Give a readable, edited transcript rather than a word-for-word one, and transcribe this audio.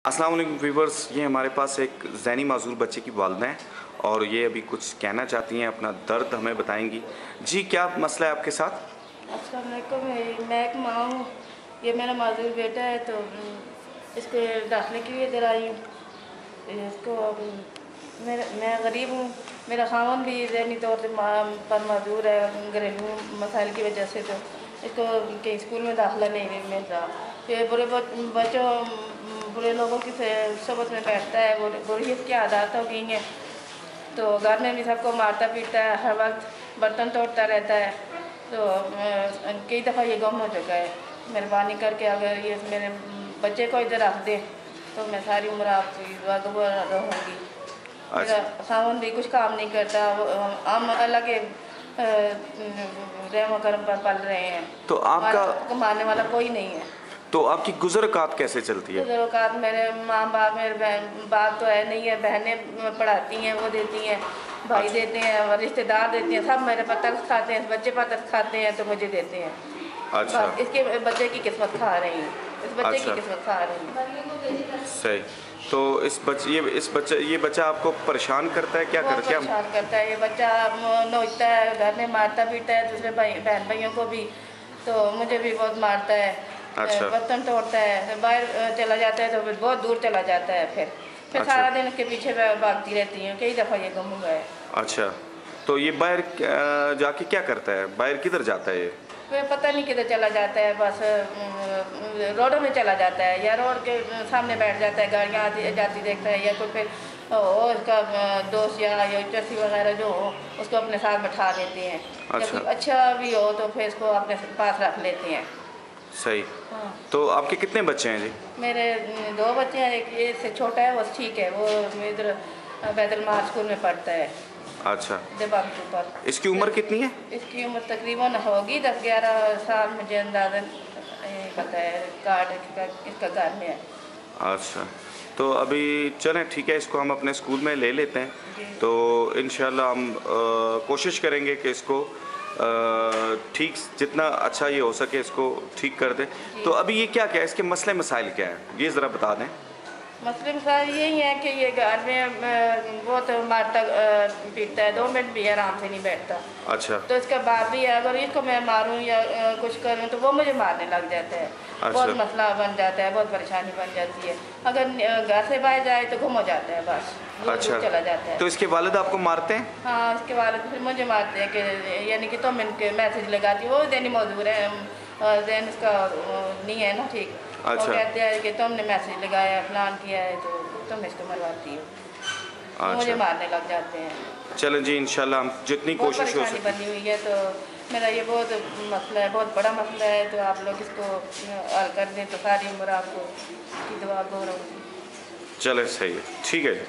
अस्सलाम वालेकुम व्यूवर्स, ये हमारे पास एक ज़हनी माज़ूर बच्चे की वालिदा हैं और ये अभी कुछ कहना चाहती हैं, अपना दर्द हमें बताएंगी। जी, क्या मसला है आपके साथ? अस्सलाम वालेकुम। मैं एक माँ हूँ। ये मेरा माज़ूर बेटा है, तो इसके दाखिले के लिए इधर आई हूँ। इसको मैं गरीब हूँ। मेरा ख़ावंद भी ज़हनी तौर से पर माज़ूर है घरेलू मसाइल की वजह से, तो इसको कहीं स्कूल में दाखिला नहीं मिल रहा। ये बुरे लोगों की सोबत में बैठता है, बुरी की आदत हो गई हैं। तो घर में भी सबको मारता पीटता है, हर वक्त बर्तन तोड़ता रहता है। तो कई दफ़ा ये गुम हो चुका है। मेहरबानी करके अगर ये मेरे बच्चे को इधर रख दे तो मैं सारी उम्र आपकी दुआ रहूँगी। मेरा अच्छा। खावंद भी कुछ काम नहीं करता। हम अल्लाह के रहम करम पर पल रहे हैं। तो आपका कमाने वाला कोई नहीं है। तो आपकी गुज़र-औक़ात कैसे चलती है? गुज़र-औक़ात मेरे माँ बाप, मेरे बहन बाप तो है नहीं है, बहनें पढ़ाती हैं, वो देती हैं, भाई अच्छा। देते हैं, रिश्तेदार देते हैं, सब मेरे पर तरस खाते हैं। बच्चे पर तरस खाते हैं तो मुझे देते हैं। अच्छा। बस इसके बच्चे की किस्मत खा रही हूँ, इस बच्चे की अच्छा। किस्मत खा रही हूँ। सही। तो ये बच्चा आपको परेशान करता है, क्या बहुत कर क्या? परेशान करता है ये बच्चा। नोचता है, घर में मारता पीटता है दूसरे बहन भाइयों को भी, तो मुझे भी बहुत मारता है। अच्छा। बर्तन तोड़ता है, बाहर चला जाता है तो फिर बहुत दूर चला जाता है। फिर अच्छा। सारा दिन उसके पीछे मैं भागती रहती हूँ। कई दफ़ा ये गुम हुआ है। अच्छा। तो ये बाहर जाके क्या करता है? बाहर किधर जाता है ये? फिर पता नहीं किधर चला जाता है, बस रोडों में चला जाता है या रोड के सामने बैठ जाता है, गाड़ियाँ आती जाती देखता है, या कोई फिर और उसका दोस्त या चर्सी वगैरह जो हो उसको अपने साथ बैठा देते हैं। या अच्छा। कोई अच्छा भी हो तो फिर उसको अपने पास रख लेते हैं। सही। हाँ। तो आपके कितने बच्चे हैं जी? मेरे 2 बच्चे हैं, एक ये से छोटा है, वो ठीक है, वो इधर बैतुल माल स्कूल में पढ़ता है अच्छा। देवांगटू पर। इसकी उम्र कितनी है? इसकी उम्र तकरीबन होगी 10-11 साल, मुझे अंदाज़न पता है। कार्ड इसका घर में है। अच्छा। तो अभी चलें, ठीक है, इसको हम अपने स्कूल में ले लेते हैं। जी। तो इंशाल्लाह हम कोशिश करेंगे कि इसको ठीक जितना अच्छा ये हो सके इसको ठीक कर दें। तो अभी ये क्या क्या है, इसके मसले मसाइल क्या हैं, ये ज़रा बता दें। मसले मसाइल यही है कि ये घर में बहुत मारता पीटता है, 2 मिनट भी आराम से नहीं बैठता। अच्छा। तो इसका बाप भी है, अगर इसको मैं मारूं या कुछ करूं तो वो मुझे मारने लग जाता है। बहुत अच्छा। मसला बन जाता है, बहुत परेशानी बन जाती है। अगर घर से बाहर जाए तो गुम हो जाता है, बस दूर अच्छा। दूर चला जाता है। तो इसके वालिद आपको मारते हैं? हाँ, इसके वालिद फिर मुझे मारते हैं कि यानी कि तुम इनके मैसेज लगाती हो, वो ज़हनी मौजूर है, ज़हन इसका नहीं है ना ठीक। वो अच्छा। कहते हैं कि तुमने मैसेज लगाया, प्लान किया है, तो तुम इसको मरवाती हो। तो मुझे अच्छा। मारने लग जाते हैं। चलें जी, इंशाल्लाह हम जितनी बहुत कोशिश हो परेशानी सके। बनी हुई है, तो मेरा ये बहुत मसला है, बहुत बड़ा मसला है। तो आप लोग इसको हल कर दें तो सारी उम्र आपको की दुआ गो रहूँगी। चलें, सही है, ठीक है जी।